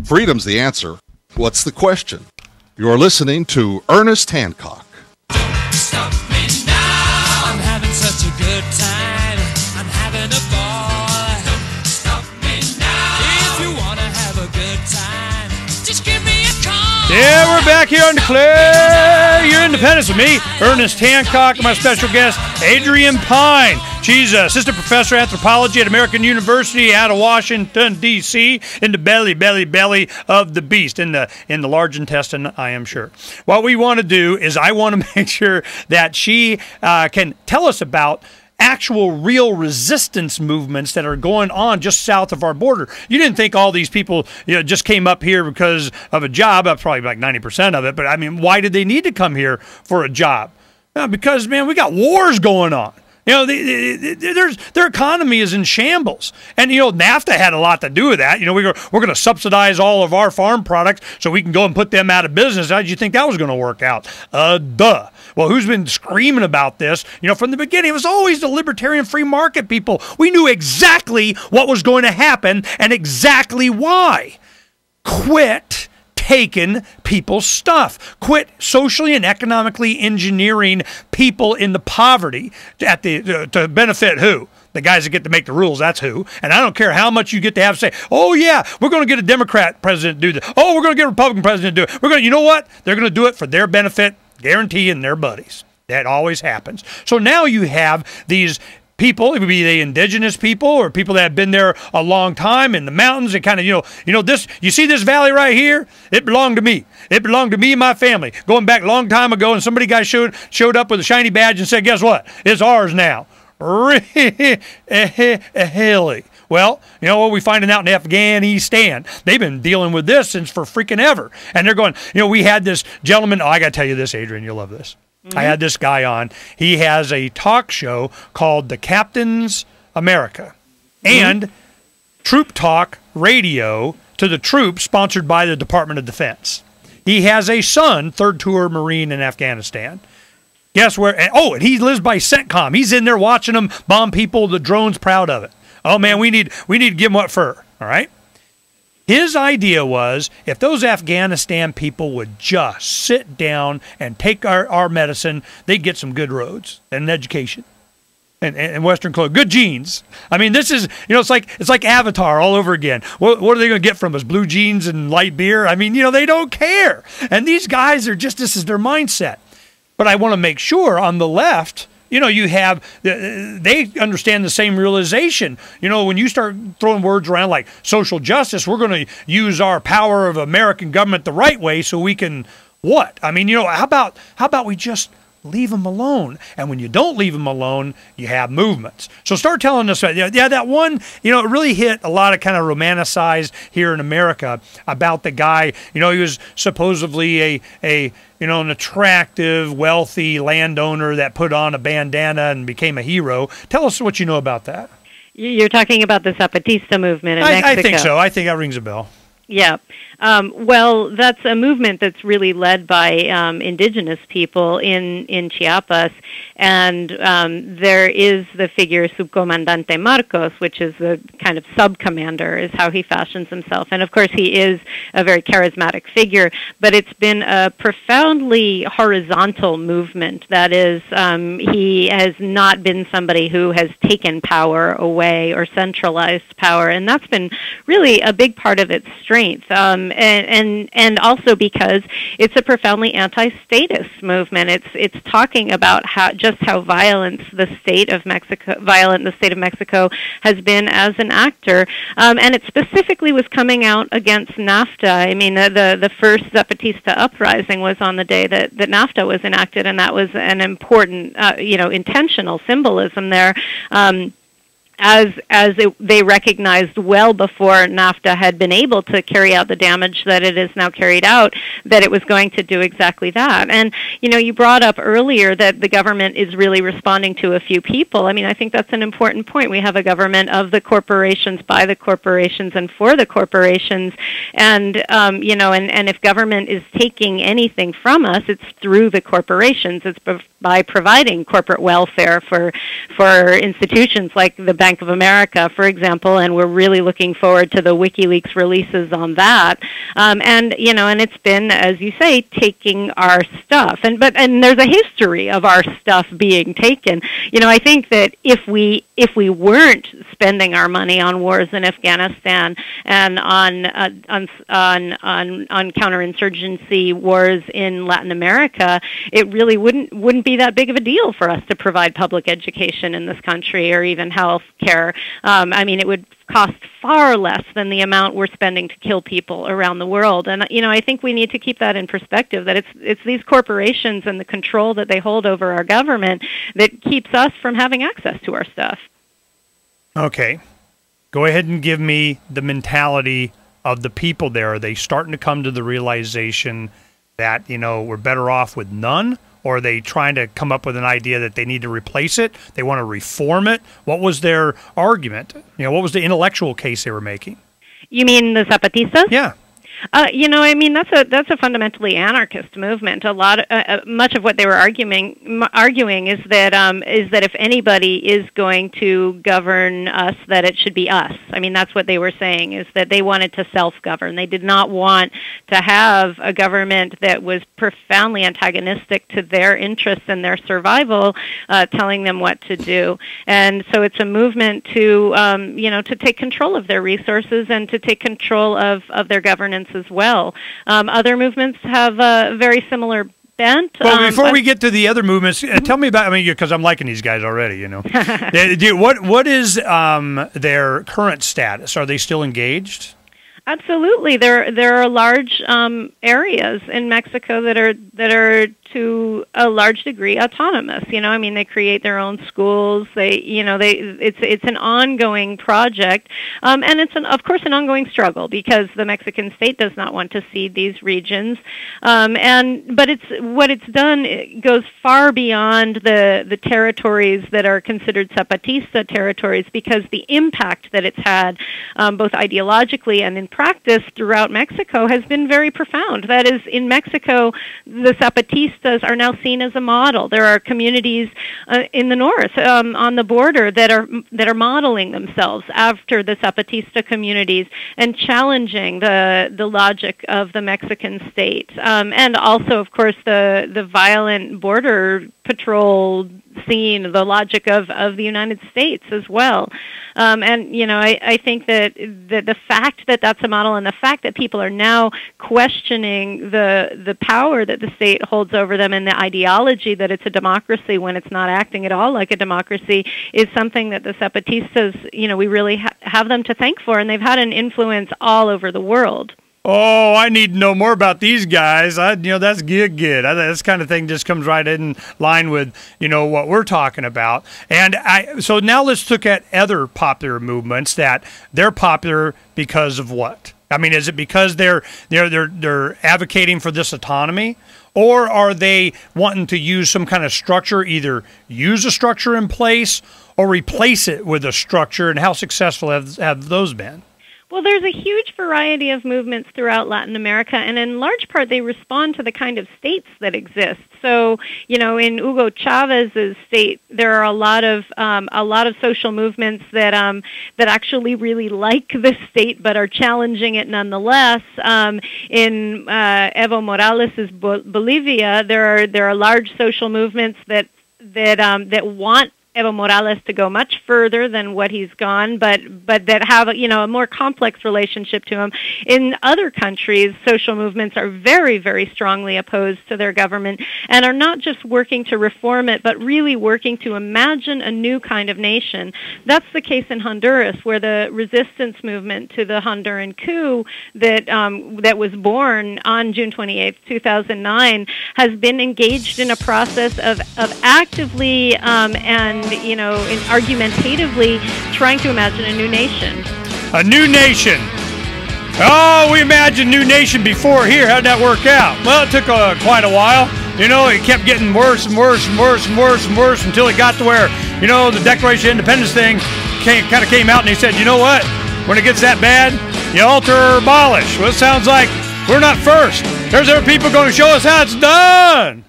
Freedom's the answer. What's the question? You're listening to Ernest Hancock. Stop me now. I'm having such a good time. I'm having a ball. Don't stop me now. If you want to have a good time, just give me a call. Yeah, we're back here on Declare Your Independence with me, Ernest Hancock, and my special guest, Adrienne Pine. She's an assistant professor of anthropology at American University out of Washington, D.C., in the belly of the beast, in the large intestine, I am sure. What we want to do is I want to make sure that she can tell us about actual real resistance movements that are going on just south of our border. You didn't think all these people just came up here because of a job. That's probably like 90% of it. But, I mean, why did they need to come here for a job? Because, man, we got wars going on. Their economy is in shambles. And, NAFTA had a lot to do with that. We're going to subsidize all of our farm products so we can go and put them out of business. How did you think that was going to work out? Duh. Well, who's been screaming about this? From the beginning, it was always the libertarian free market people. We knew exactly what was going to happen and exactly why. Quit taking people's stuff. Quit socially and economically engineering people into poverty to benefit who? The guys that get to make the rules, that's who. And I don't care how much you get to have to say, oh, yeah, we're going to get a Democrat president to do this. Oh, we're going to get a Republican president to do it. You know what? They're going to do it for their benefit, guaranteeing their buddies. That always happens. So now you have these people, it would be the indigenous people or people that have been there a long time in the mountains and kind of, this, you see this valley right here? It belonged to me. It belonged to me and my family. Going back a long time ago, and guy showed up with a shiny badge and said, guess what? It's ours now. Really? Well, what we finding out in Afghanistan? They've been dealing with this since for freaking ever. And they're going, we had this gentleman, I got to tell you this, Adrienne, you'll love this. I had this guy on. He has a talk show called The Captain's America and Troop Talk Radio to the troops, sponsored by the Department of Defense. He has a son, third tour Marine in Afghanistan. Guess where? And he lives by CENTCOM. He's in there watching them bomb people. The drone's proud of it. Oh, man, we need to give him what for, all right? His idea was if those Afghanistan people would just sit down and take our medicine, they'd get some good roads and an education and Western clothes, good genes. I mean, this is, it's like Avatar all over again. What are they going to get from us? Blue jeans and light beer? I mean, they don't care. And these guys are just, this is their mindset. But I want to make sure on the left, you have, they understand the same realization. When you start throwing words around like social justice, we're going to use our power of American government the right way so we can what? I mean, how about we just leave them alone? And when you don't leave them alone, you have movements. So start telling us, that one, it really hit a lot of kind of romanticized here in America about the guy, he was supposedly an attractive, wealthy landowner that put on a bandana and became a hero. Tell us what you know about that. You're talking about the Zapatista movement in Mexico. I think so. I think that rings a bell. Yeah. Well, that's a movement that's really led by indigenous people in Chiapas, and there is the figure Subcomandante Marcos, which is the kind of sub-commander, is how he fashions himself. And, of course, he is a very charismatic figure, but it's been a profoundly horizontal movement. That is, he has not been somebody who has taken power away or centralized power, and that's been really a big part of its strength. And also because it's a profoundly anti-statist movement. It's talking about how violent the state of Mexico has been as an actor, and it specifically was coming out against NAFTA. I mean, the first Zapatista uprising was on the day that NAFTA was enacted, and that was an important, intentional symbolism there. They recognized well before NAFTA had been able to carry out the damage that it has now carried out, that it was going to do exactly that. And, you brought up earlier that the government is really responding to a few people. I mean, I think that's an important point. We have a government of the corporations, by the corporations, and for the corporations. And, and if government is taking anything from us, it's through the corporations. It's by providing corporate welfare for institutions like the Bank of America, for example, and we're really looking forward to the WikiLeaks releases on that. And it's been, as you say, taking our stuff. And there's a history of our stuff being taken. I think that if we weren't spending our money on wars in Afghanistan and on counterinsurgency wars in Latin America, it really wouldn't be that big of a deal for us to provide public education in this country or even health care. It would cost far less than the amount we're spending to kill people around the world. And I think we need to keep that in perspective, that it's these corporations and the control that they hold over our government that keeps us from having access to our stuff. Okay. Go ahead and give me the mentality of the people there. Are they starting to come to the realization that, we're better off with none? Or are they trying to come up with an idea that they need to replace it? They want to reform it? What was their argument? What was the intellectual case they were making? You mean the Zapatistas? Yeah. That's a fundamentally anarchist movement. Much of what they were arguing is that if anybody is going to govern us, that it should be us. That's what they were saying, is that they wanted to self-govern. They did not want to have a government that was profoundly antagonistic to their interests and their survival, telling them what to do. And so it's a movement to take control of their resources and to take control of their governance as well. Other movements have a very similar bent. Well, before we get to the other movements, tell me about, because I'm liking these guys already, What is their current status? Are they still engaged? Absolutely. There are large areas in Mexico that are to a large degree autonomous. They create their own schools. It's an ongoing project, and it's of course an ongoing struggle because the Mexican state does not want to cede these regions. But what it's done, it goes far beyond the territories that are considered Zapatista territories, because the impact that it's had, both ideologically and in practice throughout Mexico, has been very profound. That is, in Mexico, the Zapatistas are now seen as a model. There are communities in the north, on the border, that are modeling themselves after the Zapatista communities and challenging the logic of the Mexican state, and also, of course, the violent border patrol scene, the logic of the United States as well. I think that the fact that that's a model, and the fact that people are now questioning the power that the state holds over them and the ideology that it's a democracy when it's not acting at all like a democracy, is something that the Zapatistas, we really have them to thank for, and they've had an influence all over the world. Oh, I need to know more about these guys. That's good. This kind of thing just comes right in line with, what we're talking about. And so now let's look at other popular movements that they're popular because of what? Is it because they're advocating for this autonomy, or are they wanting to use some kind of structure, either use a structure in place or replace it with a structure? And how successful have those been? Well, there's a huge variety of movements throughout Latin America, and in large part they respond to the kind of states that exist. So, in Hugo Chávez's state, there are a lot of social movements that actually really like the state but are challenging it nonetheless. In Evo Morales' Bolivia, there are large social movements that want Evo Morales to go much further than what he's gone, but that have a more complex relationship to him. In other countries, social movements are very, very strongly opposed to their government and are not just working to reform it, but really working to imagine a new kind of nation. That's the case in Honduras, where the resistance movement to the Honduran coup that was born on June 28th, 2009, has been engaged in a process of actively and argumentatively trying to imagine a new nation. A new nation. Oh, we imagined new nation before here. How'd that work out? Well, it took quite a while. It kept getting worse and worse and worse and worse and worse until it got to where, the Declaration of Independence thing kind of came out, and they said, you know what? When it gets that bad, you alter or abolish. Well, it sounds like we're not first. There's other people going to show us how it's done.